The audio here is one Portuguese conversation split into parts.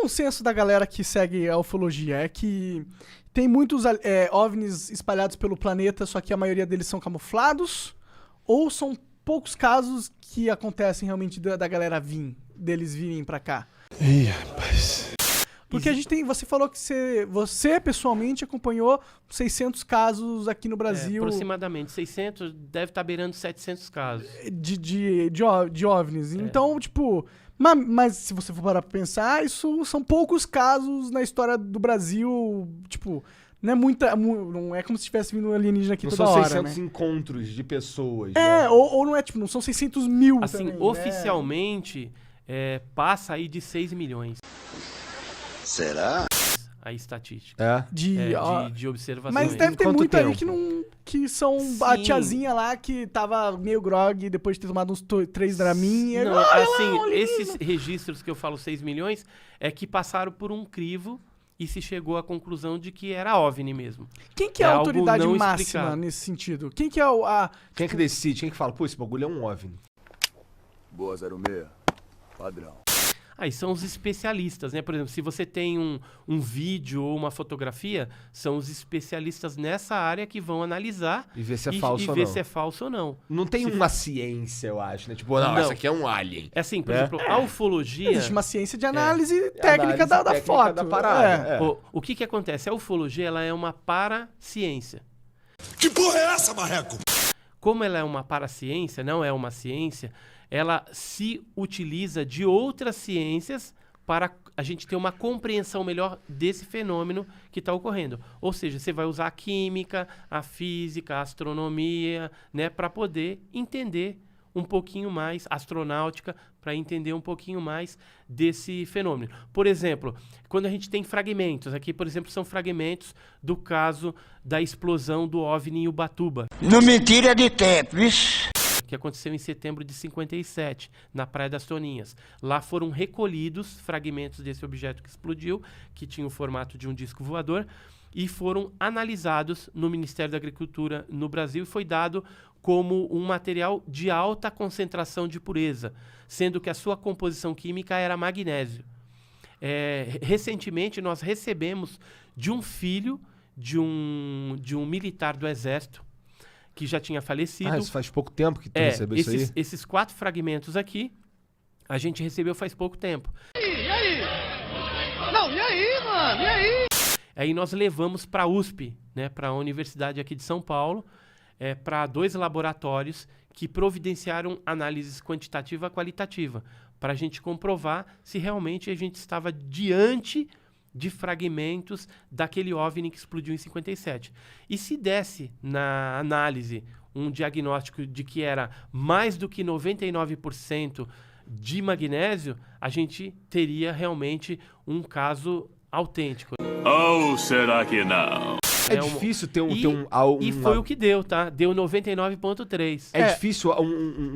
consenso da galera que segue a ufologia? É que tem muitos OVNIs espalhados pelo planeta, só que a maioria deles são camuflados? Ou são poucos casos que acontecem realmente da galera deles virem pra cá? Ih, rapaz. Porque a gente tem... Você falou que você pessoalmente acompanhou 600 casos aqui no Brasil. Aproximadamente 600, deve estar beirando 700 casos. De OVNIs. Então, tipo... Mas se você for parar pra pensar, isso são poucos casos na história do Brasil. Tipo, não é muita... Não é como se tivesse vindo um alienígena aqui não toda hora, Não são 600 né? encontros de pessoas. É, né? ou não é, tipo, não são 600 mil Assim, também, oficialmente, passa aí de 6 milhões. Será? A estatística. De observações. Mas deve ter muito aí que são Sim. a tiazinha lá que tava meio grog depois de ter tomado uns 3 Dramin. Não, assim, esses registros que eu falo 6 milhões é que passaram por um crivo e se chegou à conclusão de que era OVNI mesmo. Quem que é a algo autoridade não máxima explicado. nesse sentido? Quem que é Quem é que decide? Quem é que fala, pô, esse bagulho é um OVNI? Boa 06. Padrão. Aí são os especialistas, né? Por exemplo, se você tem um vídeo ou uma fotografia, são os especialistas nessa área que vão analisar E ver se é falso ou ver não. se é falso ou não. Não tem uma ciência, eu acho, né? Tipo, não, essa aqui é um alien. É assim, por exemplo, a ufologia... Existe uma ciência de análise técnica da técnica foto. da parada. O que acontece? A ufologia ela é uma paraciência. Que porra é essa, marreco? Como ela é uma paraciência, não é uma ciência, ela se utiliza de outras ciências para a gente ter uma compreensão melhor desse fenômeno que está ocorrendo. Ou seja, você vai usar a química, a física, a astronomia, né, para poder entender um pouquinho mais, astronáutica, para entender um pouquinho mais desse fenômeno. Por exemplo, quando a gente tem fragmentos, aqui, por exemplo, são fragmentos do caso da explosão do OVNI em Ubatuba. Não me tira de tempo, vixe. Que aconteceu em setembro de 57, na Praia das Toninhas. Lá foram recolhidos fragmentos desse objeto que explodiu, que tinha o formato de um disco voador, e foram analisados no Ministério da Agricultura no Brasil e foi dado como um material de alta concentração de pureza, sendo que a sua composição química era magnésio. Recentemente, nós recebemos de um filho de um militar do Exército, que já tinha falecido. Isso faz pouco tempo que tu recebeu isso aí? Esses 4 fragmentos aqui, a gente recebeu faz pouco tempo. E aí? Não, e aí, mano? E aí? Aí nós levamos para a USP, né, para a Universidade aqui de São Paulo, para 2 laboratórios que providenciaram análises quantitativa e qualitativa, para a gente comprovar se realmente a gente estava diante de fragmentos daquele OVNI que explodiu em 57. E se desse na análise um diagnóstico de que era mais do que 99% de magnésio, a gente teria realmente um caso autêntico. Ou será que não? É difícil ter E foi o que deu, tá? Deu 99,3. É difícil um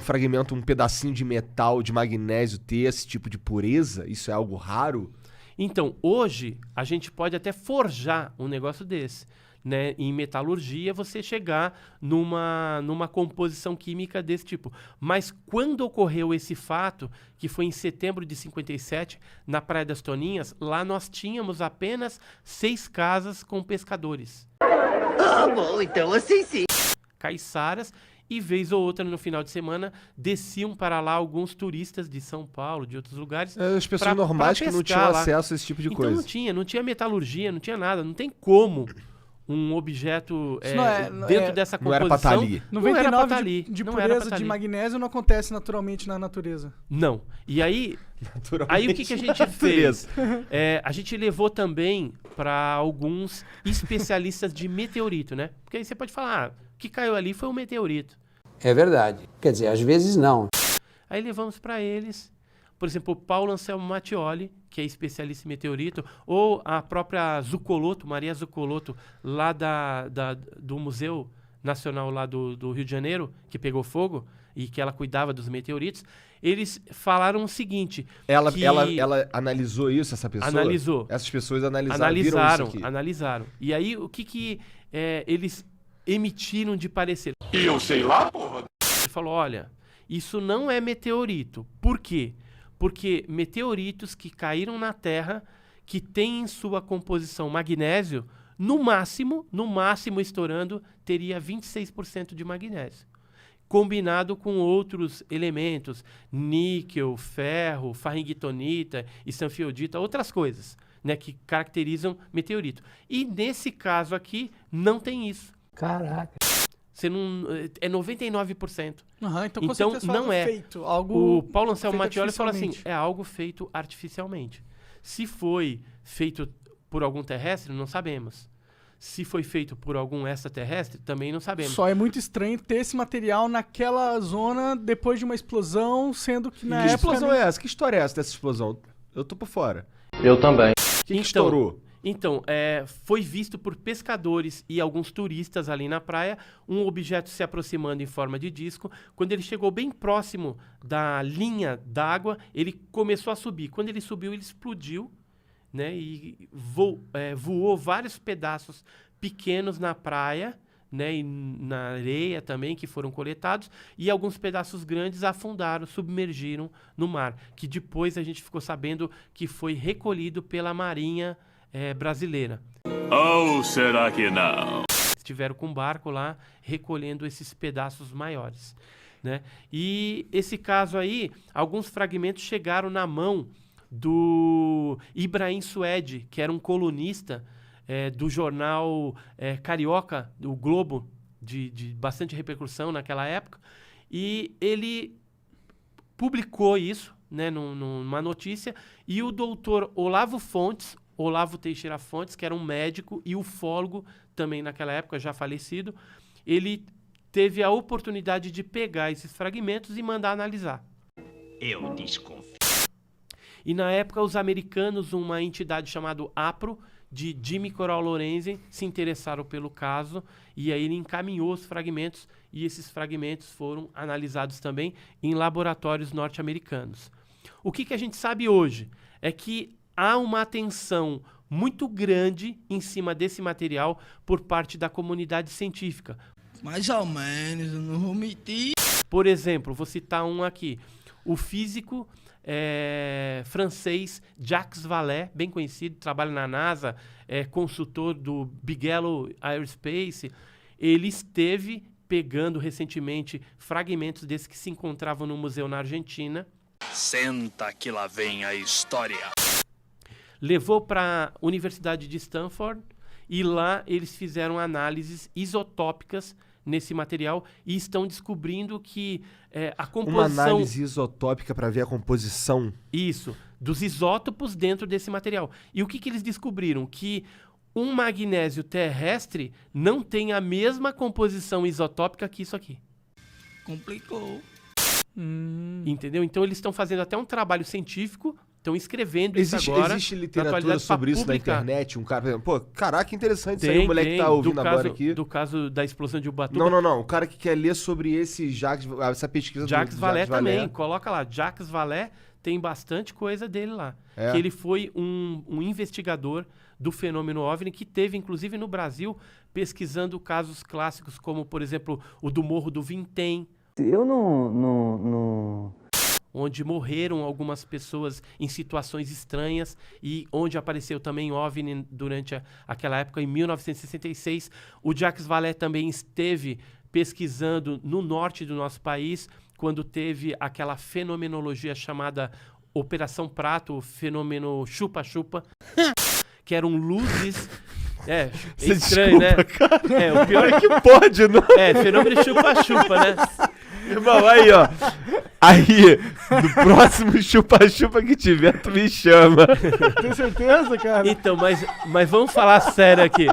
fragmento, um pedacinho de metal, de magnésio ter esse tipo de pureza? Isso é algo raro? Então, hoje, a gente pode até forjar um negócio desse, né? Em metalurgia, você chegar numa composição química desse tipo. Mas quando ocorreu esse fato, que foi em setembro de 57, na Praia das Toninhas, lá nós tínhamos apenas 6 casas com pescadores. Ah, bom, então assim sim. Caiçaras, e vez ou outra no final de semana desciam para lá alguns turistas de São Paulo, de outros lugares. As pessoas normais que não tinham acesso a esse tipo de então coisa. Não tinha metalurgia, não tinha nada, não tem como um objeto dentro dessa composição. Não era pra estar ali. 99 de pureza de magnésio não acontece naturalmente na natureza. Não. E aí o que a gente fez? A gente levou também para alguns especialistas de meteorito, né? Porque aí você pode falar, o que caiu ali foi um meteorito. É verdade. Quer dizer, às vezes não. Aí levamos para eles, por exemplo, o Paulo Anselmo Mattioli, que é especialista em meteorito, ou a própria Zuccolotto, Maria Zuccolotto, lá do Museu Nacional lá do Rio de Janeiro, que pegou fogo e que ela cuidava dos meteoritos. Eles falaram o seguinte... Ela analisou isso, essa pessoa? Analisou. Essas pessoas viram isso aqui. Analisaram. E aí, o que eles emitiram de parecer? E eu sei lá, porra. Ele falou, olha, isso não é meteorito. Por quê? Porque meteoritos que caíram na Terra, que têm em sua composição magnésio, no máximo estourando, teria 26% de magnésio. Combinado com outros elementos, níquel, ferro, farringitonita, estanfiodita, outras coisas, né, que caracterizam meteorito. E nesse caso aqui, não tem isso. Caraca. Você não, é 99%. Então, com Então, certeza foi não algo é. feito, algo O Paulo Anselmo feito Mattioli fala assim, artificialmente. é algo feito artificialmente. Se foi feito por algum terrestre, não sabemos. Se foi feito por algum extraterrestre, também não sabemos. Só é muito estranho ter esse material naquela zona depois de uma explosão, sendo que na Que época... explosão é essa? Que história é essa dessa explosão? Eu tô por fora. Eu também. O que estourou? Então, foi visto por pescadores e alguns turistas ali na praia um objeto se aproximando em forma de disco. Quando ele chegou bem próximo da linha d'água, ele começou a subir. Quando ele subiu, ele explodiu, né? E voou vários pedaços pequenos na praia, né? E na areia também, que foram coletados. E alguns pedaços grandes afundaram, submergiram no mar. Que depois a gente ficou sabendo que foi recolhido pela Marinha brasileira. Ou será que não? Estiveram com um barco lá recolhendo esses pedaços maiores, né? E esse caso aí, alguns fragmentos chegaram na mão do Ibrahim Suede, que era um colunista do jornal carioca, do Globo, de bastante repercussão naquela época, e ele publicou isso, né, numa notícia, e o doutor Olavo Teixeira Fontes, que era um médico e ufólogo também naquela época, já falecido, ele teve a oportunidade de pegar esses fragmentos e mandar analisar. Eu desconfio. E na época os americanos, uma entidade chamada APRO, de Jimmy Coral Lorenzen, se interessaram pelo caso, e aí ele encaminhou os fragmentos, e esses fragmentos foram analisados também em laboratórios norte-americanos. O que a gente sabe hoje é que há uma atenção muito grande em cima desse material por parte da comunidade científica. Mais ou menos, eu não vou mentir. Por exemplo, vou citar um aqui. O físico francês Jacques Vallée, bem conhecido, trabalha na NASA, é consultor do Bigelow Aerospace. Ele esteve pegando recentemente fragmentos desses que se encontravam no museu na Argentina. Senta que lá vem a história. Levou para a Universidade de Stanford e lá eles fizeram análises isotópicas nesse material e estão descobrindo que a composição... Uma análise isotópica para ver a composição. Isso, dos isótopos dentro desse material. E o que eles descobriram? Que um magnésio terrestre não tem a mesma composição isotópica que isso aqui. Complicou. Entendeu? Então eles estão fazendo até um trabalho científico, estão escrevendo isso agora. Existe na literatura atualidade pra sobre isso na publicar. internet? Um cara... Pô, caraca, interessante isso aí. O moleque tá ouvindo agora aqui. Do caso da explosão de Ubatuba. Não. O cara que quer ler sobre esse essa pesquisa Jacques do Vallée Jacques também. Coloca lá. Jacques Vallée tem bastante coisa dele lá. Que ele foi um investigador do fenômeno OVNI que teve, inclusive, no Brasil, pesquisando casos clássicos como, por exemplo, o do Morro do Vintém. Eu não... Onde morreram algumas pessoas em situações estranhas e onde apareceu também OVNI durante aquela época, em 1966. O Jacques Vallée também esteve pesquisando no norte do nosso país, quando teve aquela fenomenologia chamada Operação Prato, o fenômeno chupa-chupa, que eram luzes... É estranho, desculpa, né? Cara. O pior é que pode, não? Fenômeno chupa-chupa, né? Irmão, aí, ó. Aí, no próximo chupa-chupa que tiver, tu me chama. Tem certeza, cara? Então, mas vamos falar sério aqui.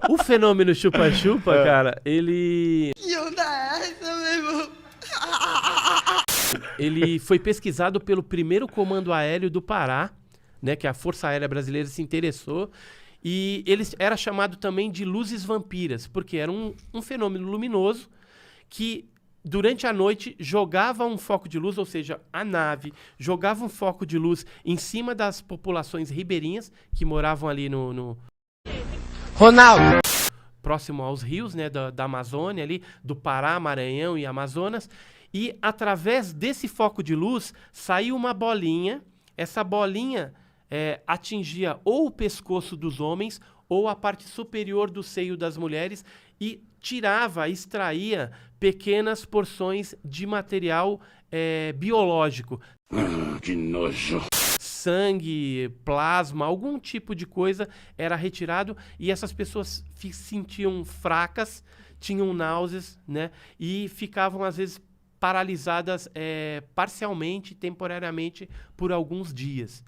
O fenômeno chupa-chupa, cara, ele... Que onda é essa, meu irmão? Ele foi pesquisado pelo primeiro Comando Aéreo do Pará, né? Que a Força Aérea Brasileira se interessou. E ele era chamado também de luzes vampiras, porque era um fenômeno luminoso que... durante a noite, jogava um foco de luz, ou seja, a nave jogava um foco de luz em cima das populações ribeirinhas que moravam ali no Ronaldo! próximo aos rios, né, da Amazônia ali, do Pará, Maranhão e Amazonas, E através desse foco de luz saiu uma bolinha. Essa bolinha atingia ou o pescoço dos homens ou a parte superior do seio das mulheres e extraía pequenas porções de material biológico. Que nojo. Sangue, plasma, algum tipo de coisa era retirado e essas pessoas se sentiam fracas, tinham náuseas, né? E ficavam, às vezes, paralisadas parcialmente, temporariamente, por alguns dias.